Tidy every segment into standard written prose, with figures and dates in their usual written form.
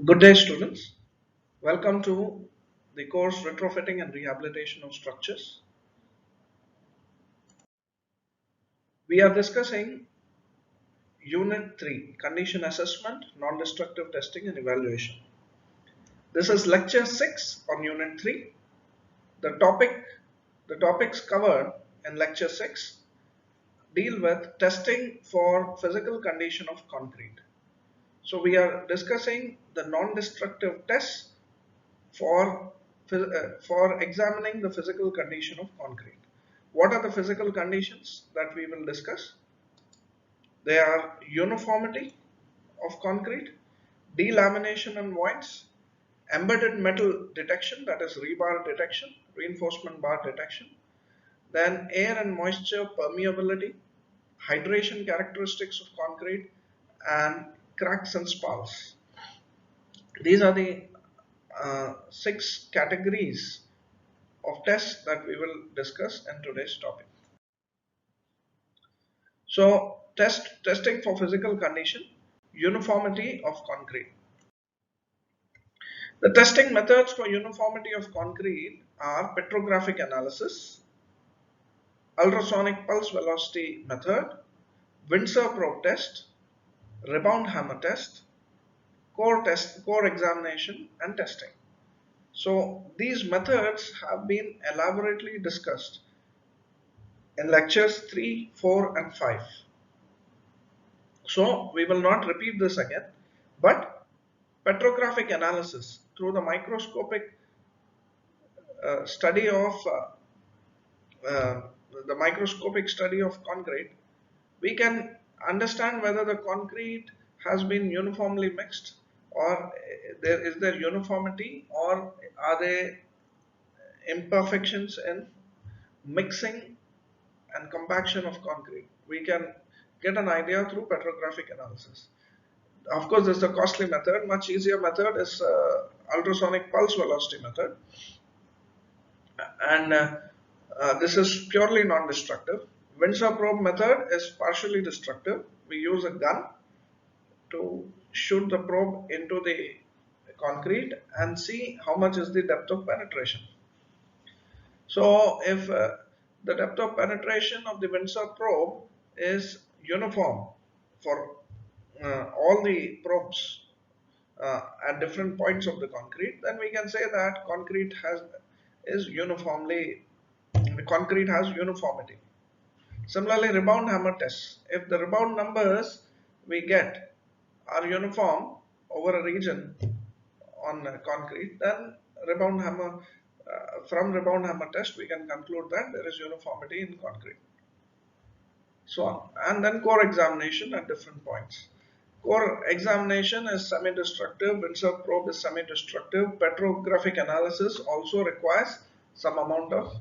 Good day, students. Welcome to the course Retrofitting and Rehabilitation of Structures. We are discussing Unit 3 Condition Assessment, Non-Destructive Testing and Evaluation. This is Lecture 6 on Unit 3. The topics covered in Lecture 6 deal with testing for physical condition of concrete. So we are discussing the non-destructive tests for examining the physical condition of concrete. What are the physical conditions that we will discuss? They are uniformity of concrete, delamination and voids, embedded metal detection, that is rebar detection, reinforcement bar detection, then air and moisture permeability, hydration characteristics of concrete, and cracks and spalls. These are the 6 categories of tests that we will discuss in today's topic. So, testing for physical condition, uniformity of concrete. The testing methods for uniformity of concrete are petrographic analysis, ultrasonic pulse velocity method, Windsor probe test, rebound hammer test, core examination and testing. So these methods have been elaborately discussed in lectures 3, 4 and 5. So we will not repeat this again, but petrographic analysis through the microscopic study of uh, the microscopic study of concrete, we can understand whether the concrete has been uniformly mixed, or is there uniformity, or are there imperfections in mixing and compaction of concrete. We can get an idea through petrographic analysis. Of course, this is a costly method. Much easier method is ultrasonic pulse velocity method, and this is purely non-destructive. Windsor probe method is partially destructive. We use a gun to shoot the probe into the concrete and see how much is the depth of penetration. So if the depth of penetration of the Windsor probe is uniform for all the probes at different points of the concrete, then we can say that concrete has uniformity. Similarly, rebound hammer tests. If the rebound numbers we get are uniform over a region on concrete, then from rebound hammer test we can conclude that there is uniformity in concrete. So on. And then core examination at different points. Core examination is semi-destructive, Windsor probe is semi-destructive, petrographic analysis also requires some amount of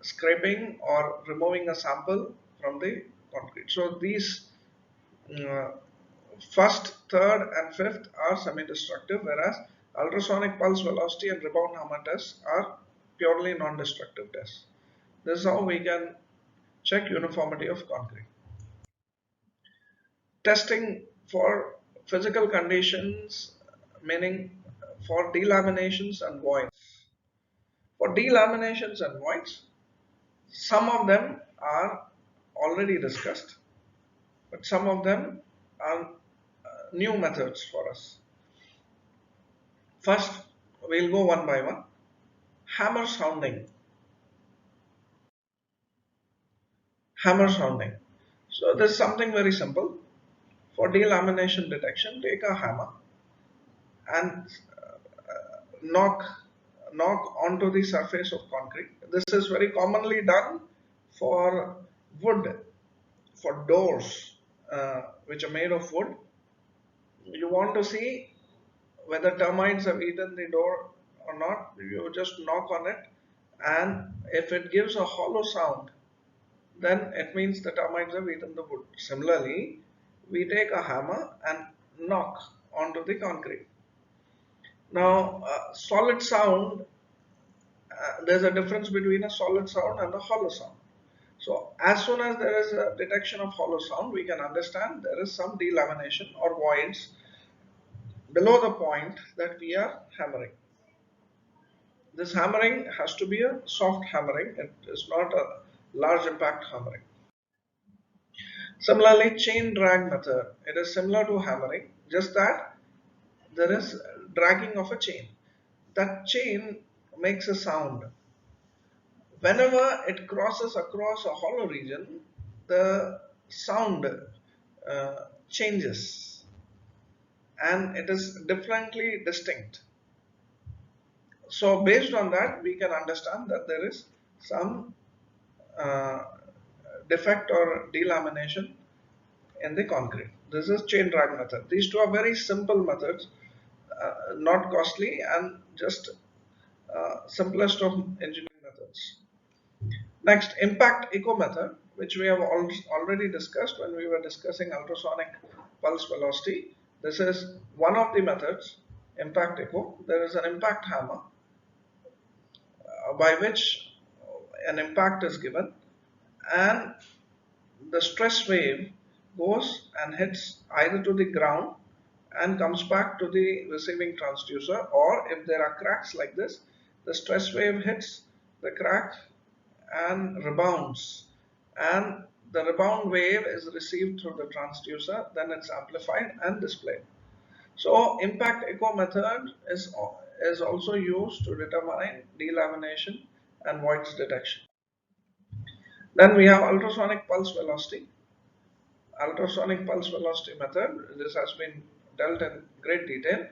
scraping or removing a sample from the concrete. So these uh, first, third and fifth are semi-destructive, whereas ultrasonic pulse velocity and rebound hammer tests are purely non-destructive tests. This is how we can check uniformity of concrete. Testing for physical conditions, meaning for delaminations and voids. For delaminations and voids, some of them are already discussed, but some of them are new methods for us. First, we'll go one by one. Hammer sounding. Hammer sounding. So this is something very simple. For delamination detection, take a hammer and knock onto the surface of concrete. This is very commonly done for wood, for doors which are made of wood. You want to see whether termites have eaten the door or not. You just knock on it, and if it gives a hollow sound, then it means the termites have eaten the wood. Similarly, we take a hammer and knock onto the concrete. Now, solid sound, there's a difference between a solid sound and a hollow sound. So as soon as there is a detection of hollow sound, we can understand there is some delamination or voids below the point that we are hammering. This hammering has to be a soft hammering, it is not a large impact hammering. Similarly, chain drag method, it is similar to hammering, just that there is dragging of a chain. That chain makes a sound. Whenever it crosses across a hollow region, the sound changes and it is differently distinct. So based on that, we can understand that there is some uh, defect or delamination in the concrete. This is chain drag method. These two are very simple methods, not costly and just simplest of engineering methods. Next, impact echo method, which we have already discussed when we were discussing ultrasonic pulse velocity. This is one of the methods, impact echo. There is an impact hammer by which an impact is given and the stress wave goes and hits either to the ground and comes back to the receiving transducer, or if there are cracks like this, the stress wave hits the crack and rebounds, and the rebound wave is received through the transducer, then it's amplified and displayed. So impact echo method is also used to determine delamination and voids detection. Then we have ultrasonic pulse velocity. Ultrasonic pulse velocity method. This has been dealt in great detail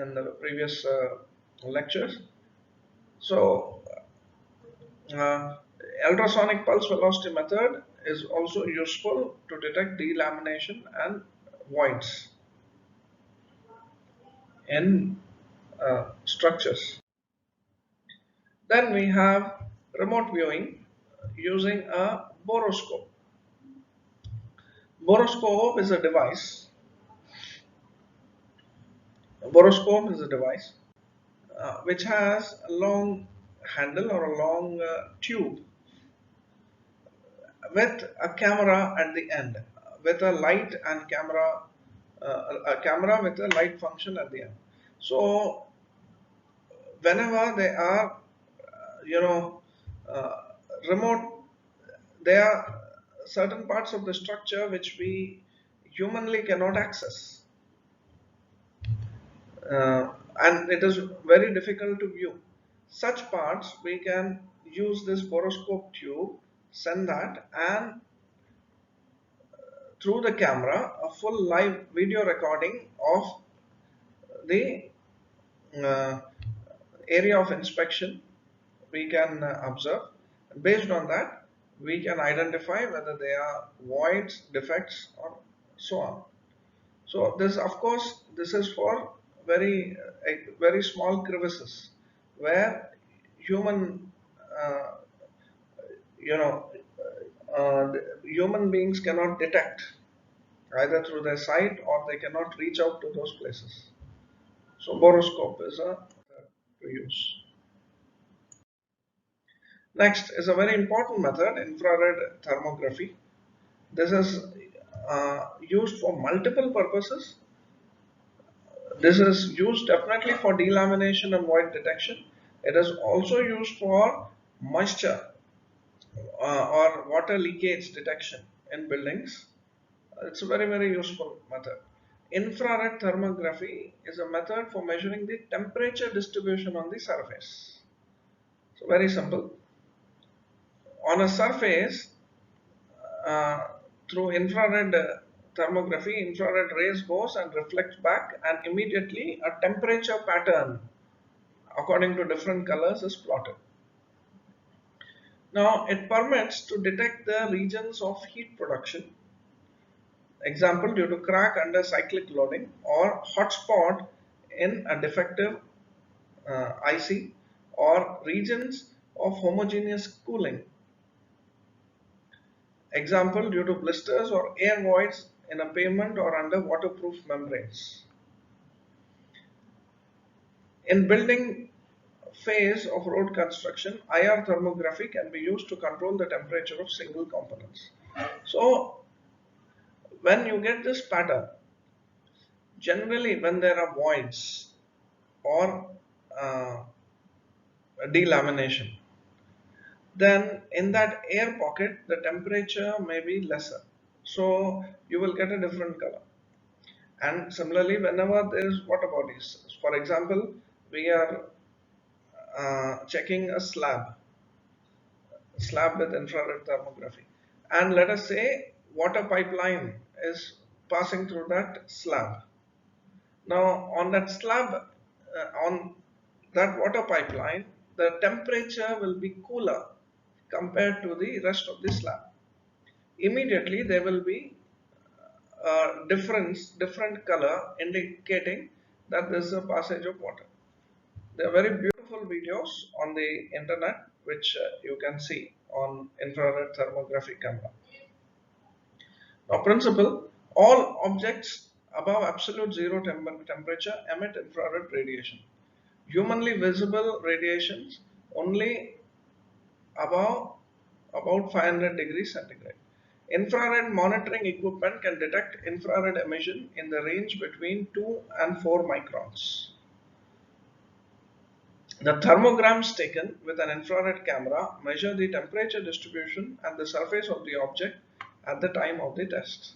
in the previous lectures. So, uh, ultrasonic pulse velocity method is also useful to detect delamination and voids in structures. Then we have remote viewing using a borescope. Borescope is a device. A borescope is a device which has a long handle or a long tube with a camera at the end, with a light and camera, a camera with a light function at the end. So whenever they are, you know, uh, remote, there are certain parts of the structure which we humanly cannot access. And it is very difficult to view. Such parts we can use this borescope tube, send that, and through the camera a full live video recording of the uh, area of inspection we can observe. Based on that, we can identify whether they are voids, defects, or so on. So this, of course, this is for very small crevices where human, uh, you know, human beings cannot detect either through their sight or they cannot reach out to those places. So borescope is a to use. Next is a very important method, infrared thermography. This is used for multiple purposes. This is used definitely for delamination and void detection. It is also used for moisture or water leakage detection in buildings. It's a very useful method. Infrared thermography is a method for measuring the temperature distribution on the surface. So very simple. On a surface, uh, through infrared thermography, infrared rays goes and reflects back, and immediately a temperature pattern according to different colors is plotted. Now it permits to detect the regions of heat production, example due to crack under cyclic loading or hotspot in a defective IC, or regions of homogeneous cooling, example due to blisters or air voids in a pavement or under waterproof membranes. In building phase of road construction, IR thermography can be used to control the temperature of single components. So when you get this pattern, Generally, when there are voids or uh, delamination, then in that air pocket the temperature may be lesser, so you will get a different color. And similarly, whenever there is water bodies, for example, we are checking a slab with infrared thermography, and let us say water pipeline is passing through that slab. Now on that slab, on that water pipeline, the temperature will be cooler compared to the rest of the slab. Immediately there will be different color indicating that there is a passage of water. There are very beautiful videos on the internet which you can see on infrared thermography camera. Now, principle: all objects above absolute zero temperature emit infrared radiation. Humanly visible radiations only above about 500 degrees centigrade. Infrared monitoring equipment can detect infrared emission in the range between 2 and 4 microns. The thermograms taken with an infrared camera measure the temperature distribution and the surface of the object at the time of the test.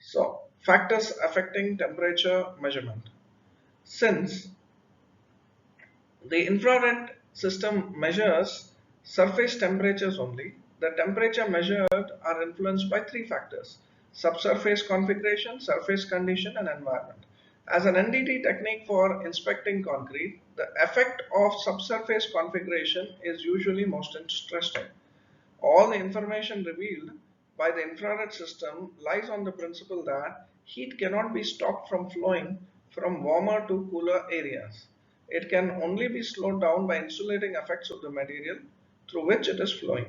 So, factors affecting temperature measurement. Since the infrared system measures surface temperatures only, the temperature measured are influenced by three factors: subsurface configuration, surface condition, and environment. As an NDT technique for inspecting concrete, the effect of subsurface configuration is usually most interesting. All the information revealed by the infrared system lies on the principle that heat cannot be stopped from flowing from warmer to cooler areas. It can only be slowed down by insulating effects of the material through which it is flowing.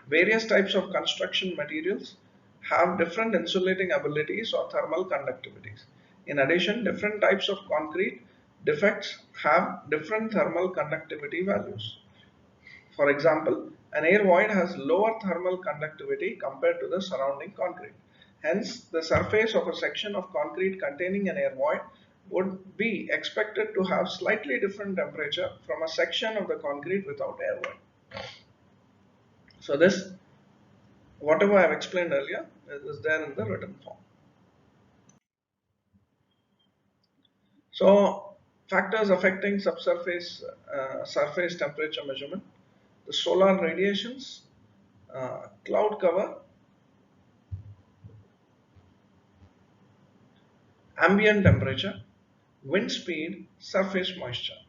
Various types of construction materials have different insulating abilities or thermal conductivities. In addition, different types of concrete defects have different thermal conductivity values. For example, an air void has lower thermal conductivity compared to the surrounding concrete. Hence, the surface of a section of concrete containing an air void would be expected to have slightly different temperature from a section of the concrete without air void. So this, whatever I have explained earlier, is there in the written form. So factors affecting subsurface surface temperature measurement: the solar radiations, cloud cover, ambient temperature, wind speed, surface moisture.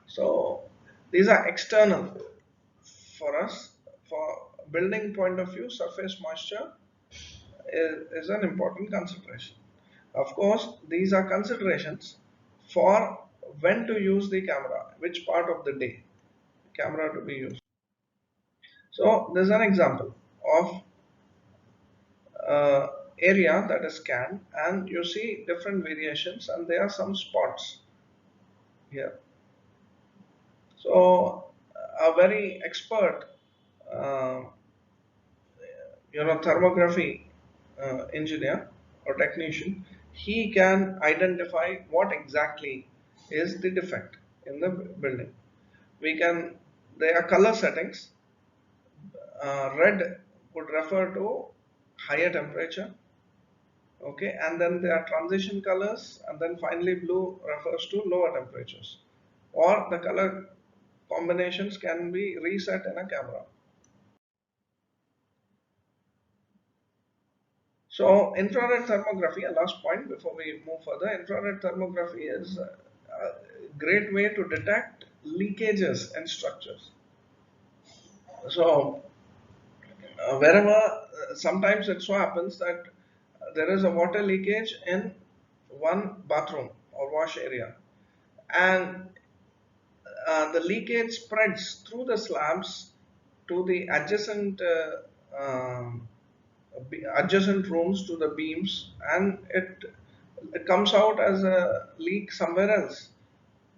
So these are external for us. For building point of view, surface moisture is an important consideration. Of course, these are considerations for when to use the camera, which part of the day camera to be used. So this is an example of uh, area that is scanned, and you see different variations, and there are some spots here. So a very expert, uh, thermography engineer or technician, he can identify what exactly is the defect in the building. We can, there are color settings. Red would refer to higher temperature, okay, and then there are transition colors, and then finally blue refers to lower temperatures, or the color combinations can be reset in a camera. So infrared thermography, a last point before we move further, infrared thermography is a great way to detect leakages in structures. So wherever, sometimes it so happens that there is a water leakage in one bathroom or wash area, and the leakage spreads through the slabs to the adjacent rooms to the beams, and it comes out as a leak somewhere else.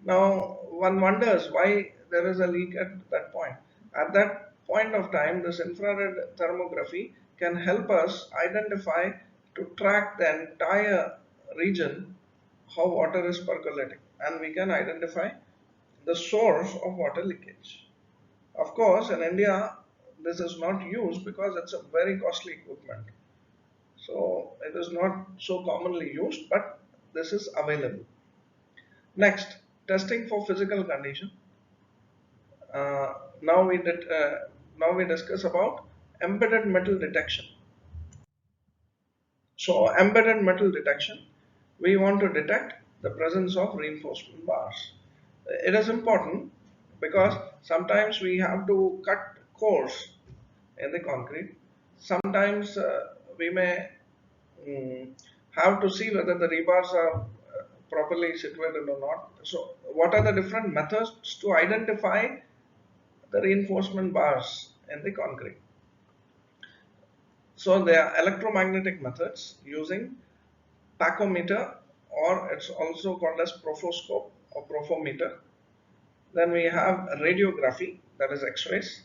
Now one wonders why there is a leak at that point. At that point of time, this infrared thermography can help us identify to track the entire region how water is percolating, and we can identify the source of water leakage. Of course, in India, this is not used because it's a very costly equipment. So it is not so commonly used, but this is available. Next, testing for physical condition. Uh, now we did. Now we discuss about embedded metal detection. So embedded metal detection, we want to detect the presence of reinforcement bars. It is important because sometimes we have to cut cores in the concrete. Sometimes we may mm, have to see whether the rebars are properly situated or not. So what are the different methods to identify the reinforcement bars in the concrete? So there are electromagnetic methods using tachometer, or it's also called as prophoscope or prophometer. Then we have radiography, that is X-rays.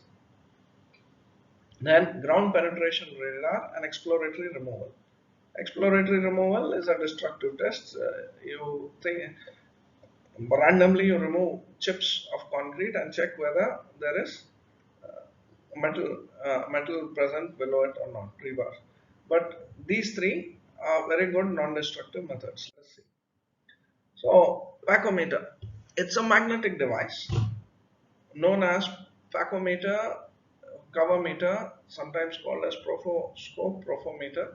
Then ground penetration radar and exploratory removal. Exploratory removal is a destructive test. You think randomly you remove chips of concrete and check whether there is metal present below it or not, rebar. But these three are very good non-destructive methods. Let's see. So, tachometer, it's a magnetic device known as tachometer, cover meter, sometimes called as prophoscope, prophometer.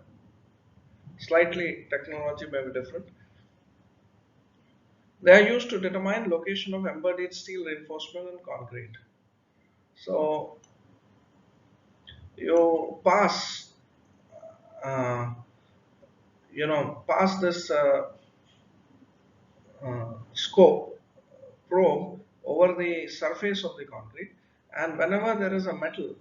Slightly technology may be different. They are used to determine location of embedded steel reinforcement in concrete. So you pass, uh, pass this scope probe over the surface of the concrete, and whenever there is a metal,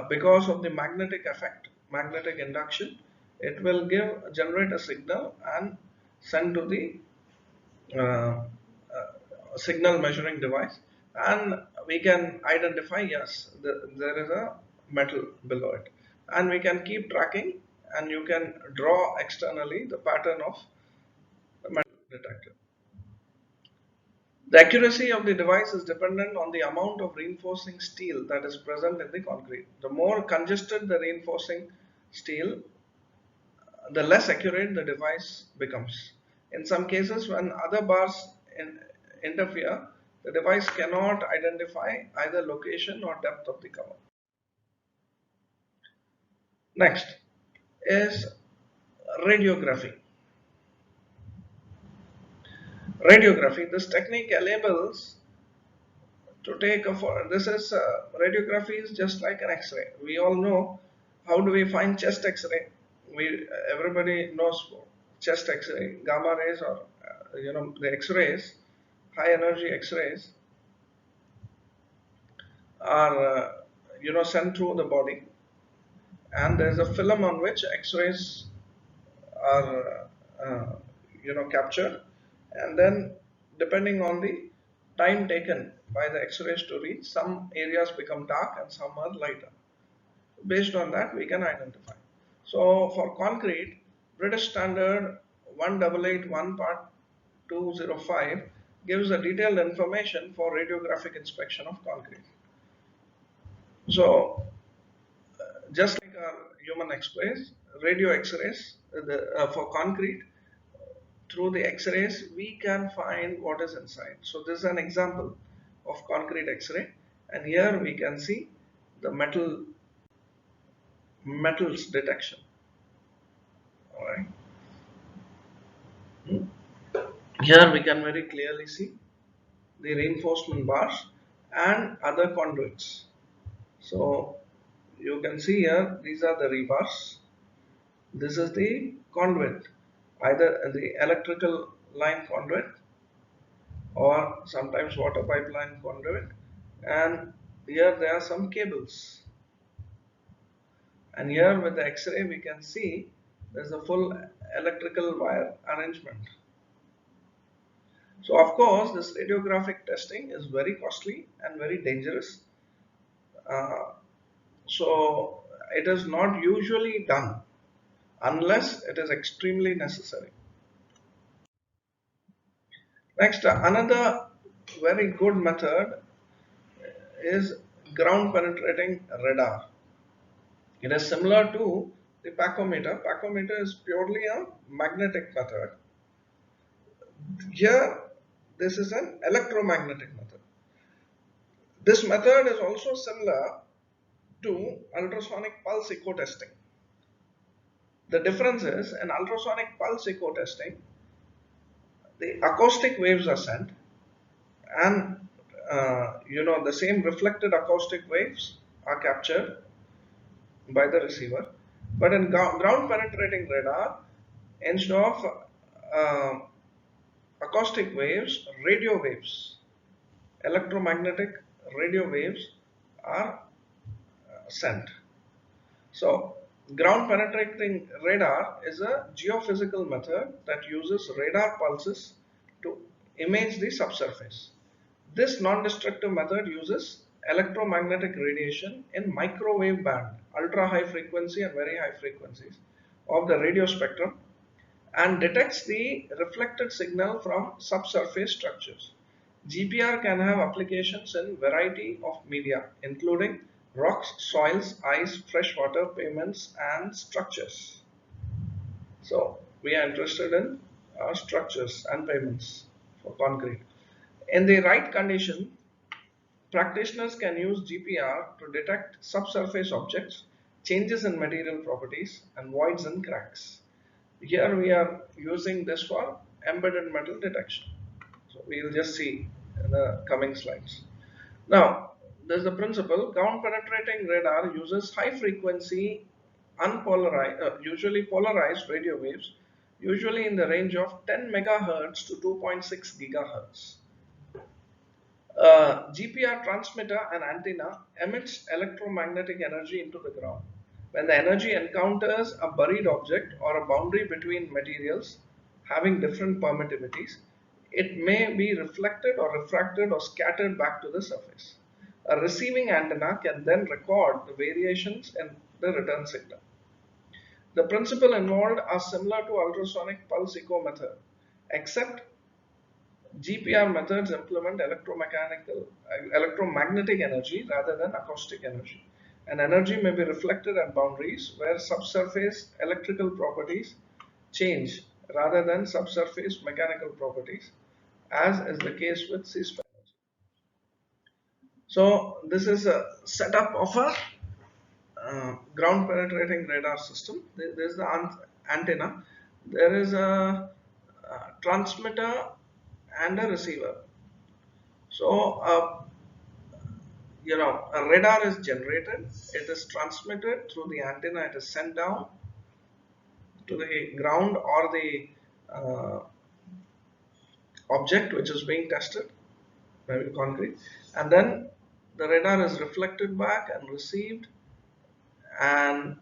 because of the magnetic effect, magnetic induction, it will generate a signal and send to the signal measuring device, and we can identify, yes, there is a metal below it, and we can keep tracking, and you can draw externally the pattern of the metal detector. The accuracy of the device is dependent on the amount of reinforcing steel that is present in the concrete. The more congested the reinforcing steel, the less accurate the device becomes. In some cases, when other bars interfere, the device cannot identify either location or depth of the cover. Next is radiography. Radiography, this technique enables to take a photo. This is radiography is just like an X-ray. We all know how do we find chest X-ray. We Everybody knows chest X-ray, gamma rays, or the X-rays, high energy X-rays are sent through the body, and there is a film on which X-rays are captured, and then depending on the time taken by the X-rays to reach, some areas become dark and some are lighter. Based on that, we can identify. So for concrete, British Standard 1881 Part 205 gives a detailed information for radiographic inspection of concrete. So just like our human X-rays, radio X-rays for concrete, through the X-rays we can find what is inside. So this is an example of concrete X-ray, and here we can see the metals detection. All right. Here we can very clearly see the reinforcement bars and other conduits. So you can see here these are the rebars. This is the conduit, either the electrical line conduit or sometimes water pipeline conduit, and here there are some cables, and here with the X-ray we can see there's a full electrical wire arrangement. So of course this radiographic testing is very costly and very dangerous. Uh, so it is not usually done. unless it is extremely necessary. Next, another very good method is ground penetrating radar. It is similar to the tachometer. Tachometer is purely a magnetic method. Here, this is an electromagnetic method. This method is also similar to ultrasonic pulse echo testing. The difference is in ultrasonic pulse echo testing, the acoustic waves are sent, and the same reflected acoustic waves are captured by the receiver. But in ground penetrating radar, instead of uh, acoustic waves, radio waves, electromagnetic radio waves are sent. So, ground penetrating radar is a geophysical method that uses radar pulses to image the subsurface. This non-destructive method uses electromagnetic radiation in microwave band, ultra high frequency and very high frequencies of the radio spectrum, and detects the reflected signal from subsurface structures. GPR can have applications in variety of media, including rocks, soils, ice, freshwater, pavements, and structures. So we are interested in structures and pavements for concrete. In the right condition, practitioners can use GPR to detect subsurface objects, changes in material properties, and voids and cracks. Here we are using this for embedded metal detection. So we will just see in the coming slides. Now, there's the principle. Ground penetrating radar uses high frequency, usually polarized radio waves, usually in the range of 10 megahertz to 2.6 gigahertz. A GPR transmitter and antenna emits electromagnetic energy into the ground. When the energy encounters a buried object or a boundary between materials having different permittivities, it may be reflected or refracted or scattered back to the surface. A receiving antenna can then record the variations in the return signal. The principle involved are similar to ultrasonic pulse echo method, except GPR methods implement electromagnetic energy rather than acoustic energy. And energy may be reflected at boundaries where subsurface electrical properties change rather than subsurface mechanical properties, as is the case with C-SPAN. So this is a setup of a ground penetrating radar system. There is the antenna. There is a transmitter and a receiver. So a radar is generated, it is transmitted through the antenna, it is sent down to the ground or the uh, object which is being tested, maybe concrete, and then the radar is reflected back and received, and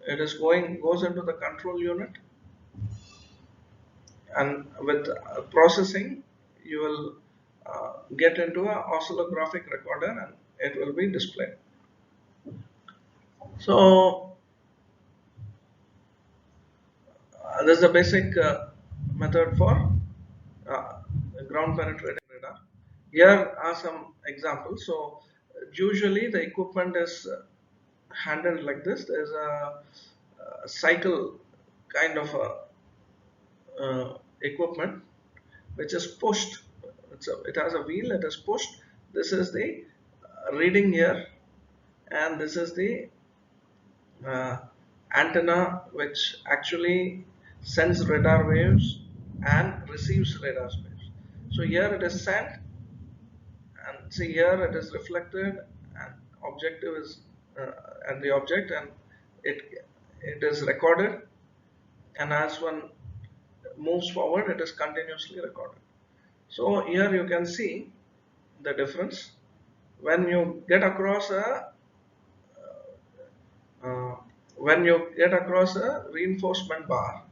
it is goes into the control unit, and with processing you will get into a oscillographic recorder and it will be displayed. So this is the basic method for uh, ground penetrating radar. Here are some examples. So usually the equipment is handled like this. There's a cycle kind of equipment which is pushed. It has a wheel. It is pushed. This is the reading here, and this is the uh, antenna which actually sends radar waves and receives radar waves. So here it is sent, and see here it is reflected, and objective is and the object, and it is recorded, and as one moves forward it is continuously recorded. So here you can see the difference. When you get across a uh, when you get across a reinforcement bar,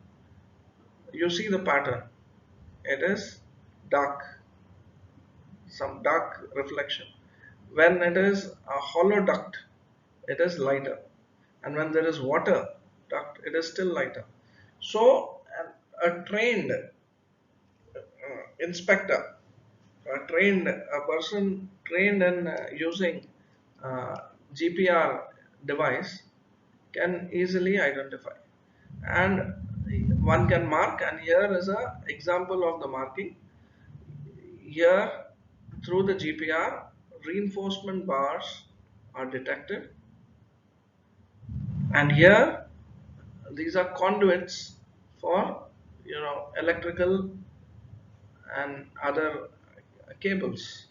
you see the pattern. It is dark, some dark reflection. When it is a hollow duct, it is lighter. And when there is water duct, it is still lighter. So a trained inspector, a person trained in using uh, GPR device can easily identify, and one can mark. And here is a example of the marking. Here, through the GPR, reinforcement bars are detected, and here these are conduits for electrical and other cables.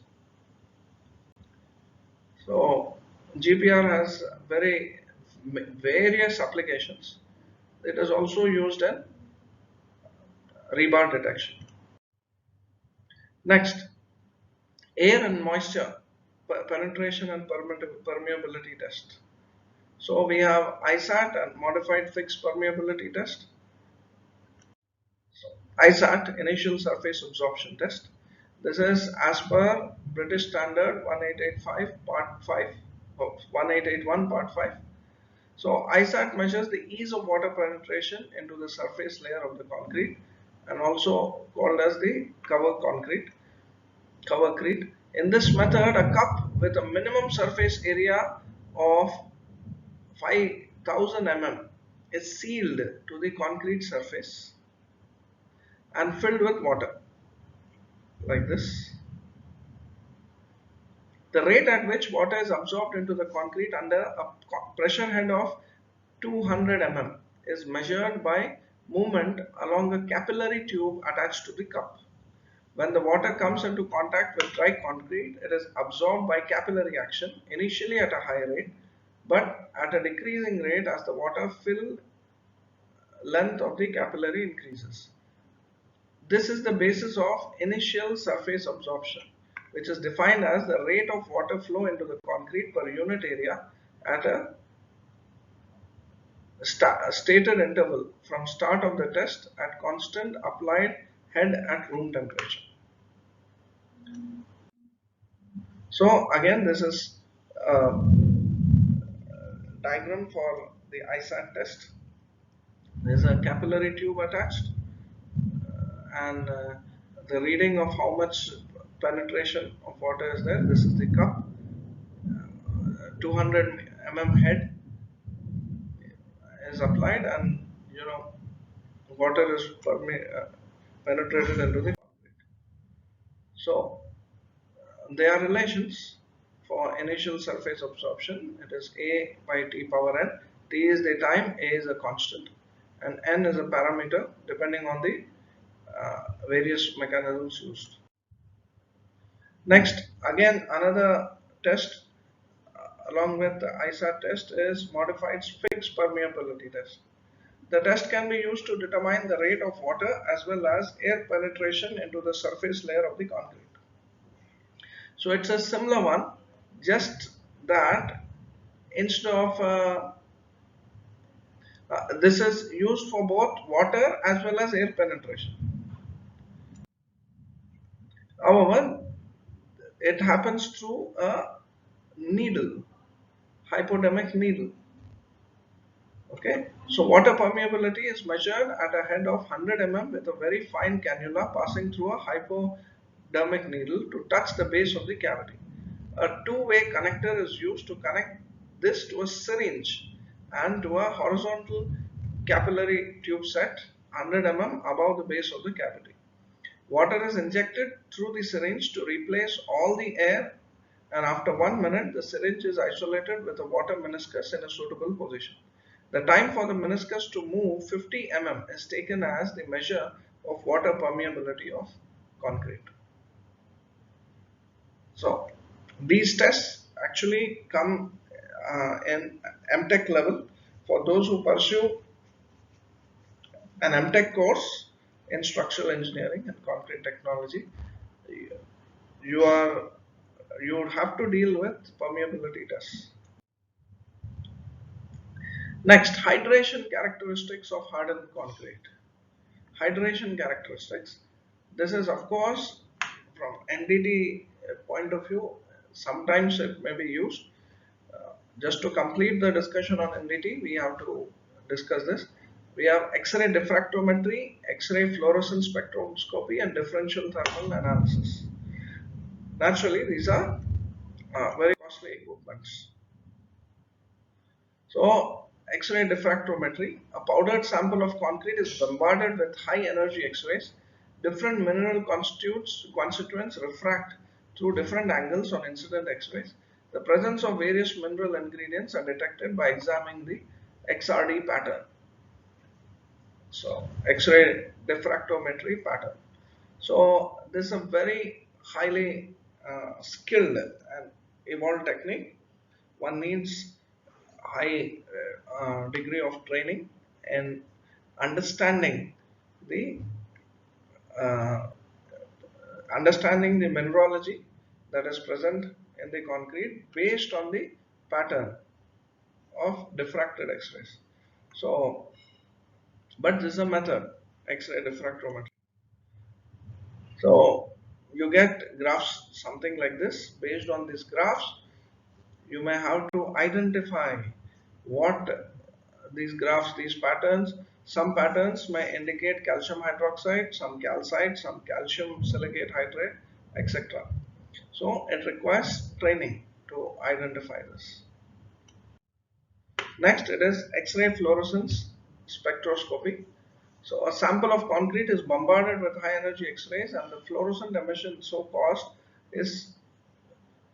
So GPR has various applications. It is also used in rebar detection. Next, air and moisture penetration and permeability test. So we have ISAT and modified fixed permeability test. So ISAT, initial surface absorption test. This is as per British Standard 1885 Part 5, 1881 Part 5. So ISAT measures the ease of water penetration into the surface layer of the concrete, and also called as the covercrete. In this method, a cup with a minimum surface area of 5000 mm is sealed to the concrete surface and filled with water like this. The rate at which water is absorbed into the concrete under a pressure head of 200 mm is measured by movement along a capillary tube attached to the cup. When the water comes into contact with dry concrete, it is absorbed by capillary action, initially at a high rate, but at a decreasing rate as the water fill length of the capillary increases. This is the basis of initial surface absorption, which is defined as the rate of water flow into the concrete per unit area at a stated interval from start of the test at constant applied head at room temperature. So again, this is a diagram for the ISAT test. There is a capillary tube attached, and the reading of how much penetration of water is there. This is the cup, 200 mm head is applied, and water is penetrated into the concrete. So there are relations for initial surface absorption. It is A by T power n. T is the time, A is a constant, and n is a parameter depending on the various mechanisms used. Next, again, another test along with the ISAT test is modified fixed permeability test. The test can be used to determine the rate of water as well as air penetration into the surface layer of the concrete. So it's a similar one, just that instead of this is used for both water as well as air penetration. However, it happens through a needle, hypodermic needle. Okay, so water permeability is measured at a head of 100 mm with a very fine cannula passing through a hypodermic needle to touch the base of the cavity. A two-way connector is used to connect this to a syringe and to a horizontal capillary tube set 100 mm above the base of the cavity. Water is injected through the syringe to replace all the air, and after 1 minute the syringe is isolated with a water meniscus in a suitable position. The time for the meniscus to move 50 mm is taken as the measure of water permeability of concrete. So these tests actually come in MTech level for those who pursue an MTech course in structural engineering and concrete technology. You are you would have to deal with permeability tests. Next, hydration characteristics of hardened concrete. Hydration characteristics. This is, of course, from NDT point of view, sometimes it may be used. Just to complete the discussion on NDT, we have to discuss this. We have X-ray diffractometry, X-ray fluorescence spectroscopy, and differential thermal analysis. Naturally, these are very costly equipments. So, X-ray diffractometry, a powdered sample of concrete is bombarded with high energy X-rays. Different mineral constituents refract through different angles on incident X-rays. The presence of various mineral ingredients are detected by examining the XRD pattern. So, X-ray diffractometry pattern. So, this is a very highly skilled and evolved technique. One needs high degree of training and understanding the uh, mineralogy that is present in the concrete based on the pattern of diffracted X-rays. So, but this is a method, X-ray diffractometry. So you get graphs something like this. Based on these graphs, you may have to identify what these graphs, these patterns. Some patterns may indicate calcium hydroxide, some calcite, some calcium silicate hydrate, etc. So it requires training to identify this. Next, it is X-ray fluorescence spectroscopy. So a sample of concrete is bombarded with high energy X-rays, and the fluorescent emission so caused is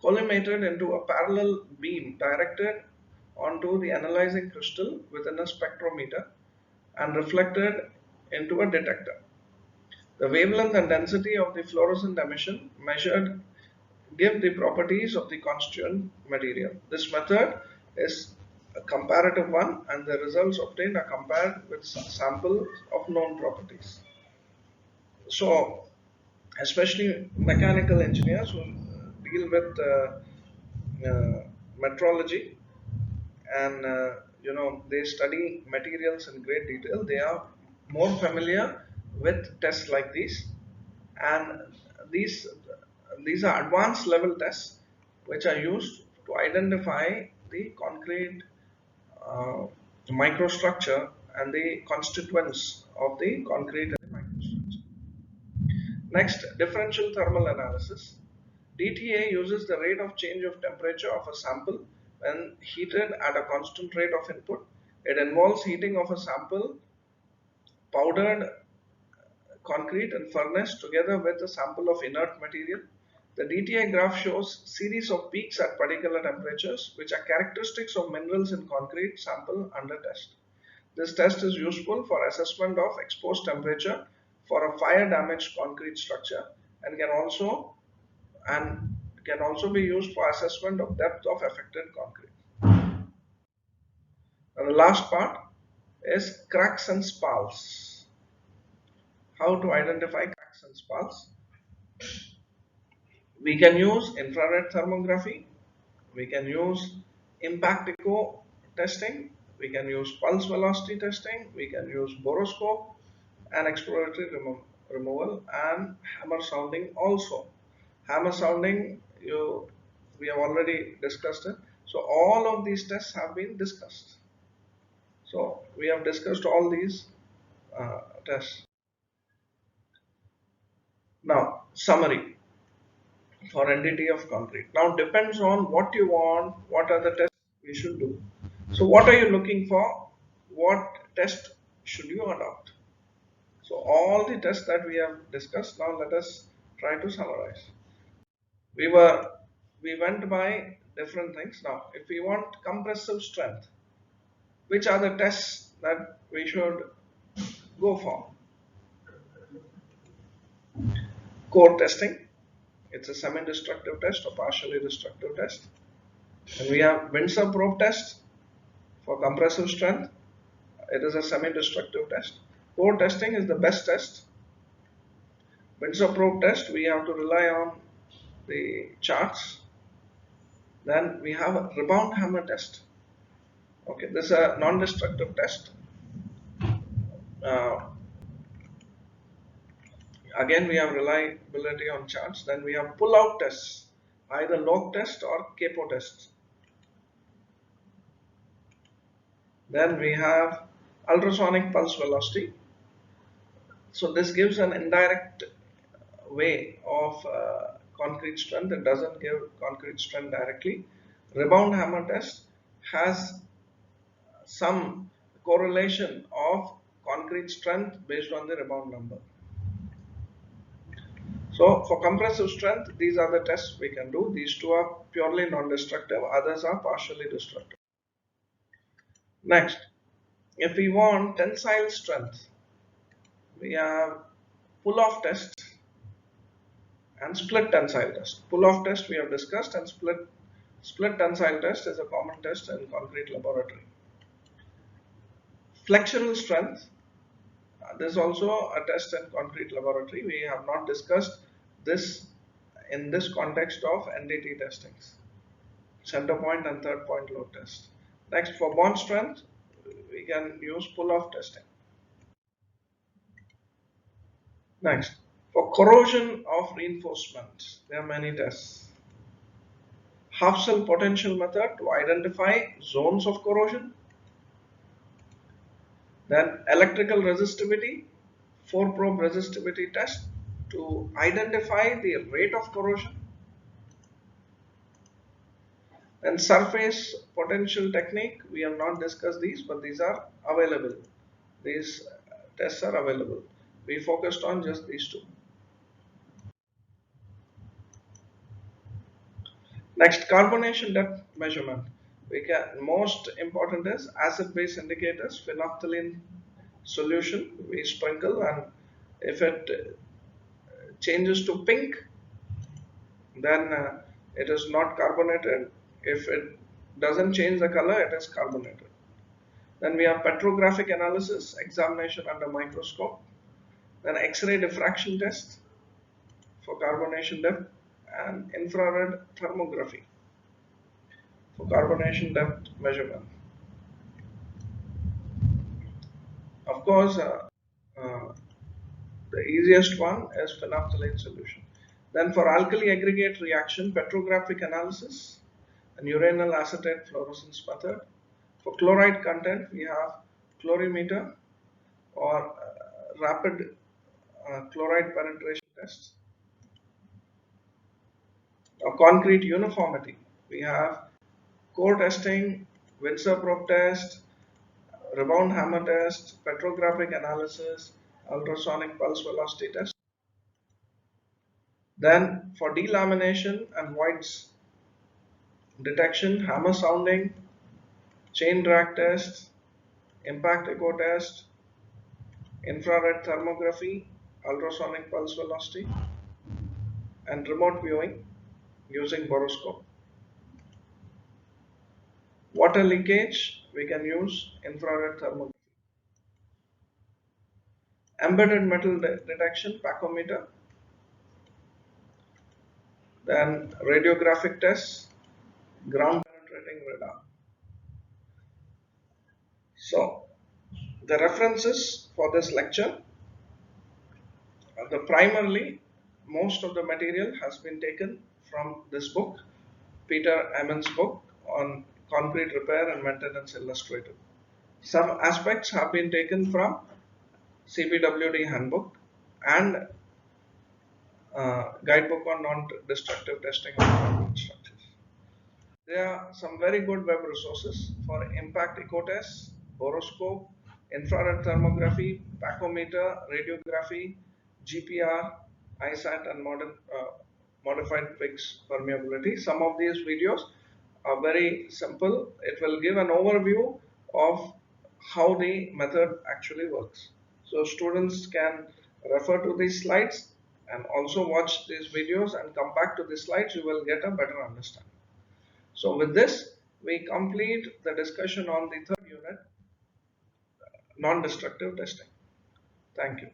collimated into a parallel beam directed onto the analyzing crystal within a spectrometer and reflected into a detector. The wavelength and density of the fluorescent emission measured give the properties of the constituent material. This method is a comparative one, and the results obtained are compared with samples of known properties. So, especially mechanical engineers who deal with metrology, and they study materials in great detail, they are more familiar with tests like these. And these these are advanced level tests which are used to identify the concrete uh, microstructure and the constituents of the concrete and the microstructure. Next, differential thermal analysis. DTA uses the rate of change of temperature of a sample when heated at a constant rate of input. It involves heating of a sample powdered concrete and furnace together with a sample of inert material. The DTA graph shows series of peaks at particular temperatures, which are characteristics of minerals in concrete sample under test. This test is useful for assessment of exposed temperature for a fire damaged concrete structure, and can also be used for assessment of depth of affected concrete. And the last part is cracks and spalls. How to identify cracks and spalls? We can use infrared thermography, we can use impact echo testing, we can use pulse velocity testing, we can use borescope and exploratory removal, and hammer sounding also. Hammer sounding, we have already discussed it. So all of these tests have been discussed. So we have discussed all these tests. Now, summary for NDT of concrete. Now depends on what you want, what are the tests we should do. So what are you looking for? What test should you adopt? So all the tests that we have discussed, now let us try to summarize. We went by different things. Now if we want compressive strength, which are the tests that we should go for? Core testing. It's a semi-destructive test or partially destructive test. And we have Windsor probe test for compressive strength. It is a semi-destructive test. Core testing is the best test. Windsor probe test, we have to rely on the charts. Then we have a rebound hammer test. Okay, this is a non-destructive test. Uh, Again, we have reliability on charts. Then we have pull-out tests, either log test or capo test. Then we have ultrasonic pulse velocity. So this gives an indirect way of concrete strength. It doesn't give concrete strength directly. Rebound hammer test has some correlation of concrete strength based on the rebound number. So for compressive strength, these are the tests we can do. These two are purely non-destructive, others are partially destructive. Next, if we want tensile strength, we have pull-off test and split tensile test. Pull-off test we have discussed, and split tensile test is a common test in concrete laboratory. Flexural strength, this is also a test in concrete laboratory. We have not discussed this in this context of NDT testings. Center point and third point load test. Next, for bond strength, we can use pull-off testing. Next, for corrosion of reinforcements, there are many tests. Half cell potential method to identify zones of corrosion. Then electrical resistivity, 4-probe resistivity test to identify the rate of corrosion. And surface potential technique, we have not discussed these, but these are available. These tests are available. We focused on just these two. Next, carbonation depth measurement. Most important is acid-base indicators, phenolphthalein solution we sprinkle, and if it changes to pink, then it is not carbonated. If it doesn't change the color, it is carbonated. Then we have petrographic analysis, examination under microscope. Then X-ray diffraction test for carbonation depth, and infrared thermography for carbonation depth measurement. Of course, the easiest one is phenolphthalein solution. Then for alkali aggregate reaction, petrographic analysis and uranyl acetate fluorescence method. For chloride content, we have chlorimeter or rapid chloride penetration tests. Or concrete uniformity, we have core testing, Windsor probe test, rebound hammer test, petrographic analysis, ultrasonic pulse velocity test. Then for delamination and voids detection, hammer sounding, chain drag test, impact echo test, infrared thermography, ultrasonic pulse velocity, and remote viewing using borescope. Water leakage, we can use infrared thermography. Embedded metal detection, packometer. Then radiographic tests, ground penetrating radar. So the references for this lecture, the primarily most of the material has been taken from this book, Peter Amen's book on concrete repair and maintenance illustrated. Some aspects have been taken from CPWD handbook and guidebook on non-destructive testing of concrete structures. There are some very good web resources for impact echo tests, borescope, infrared thermography, packometer, radiography, GPR, ISAT, and modified PIGS permeability. Some of these videos are very simple. It will give an overview of how the method actually works. So students can refer to these slides and also watch these videos and come back to the slides. You will get a better understanding. So with this, we complete the discussion on the third unit, non-destructive testing. Thank you.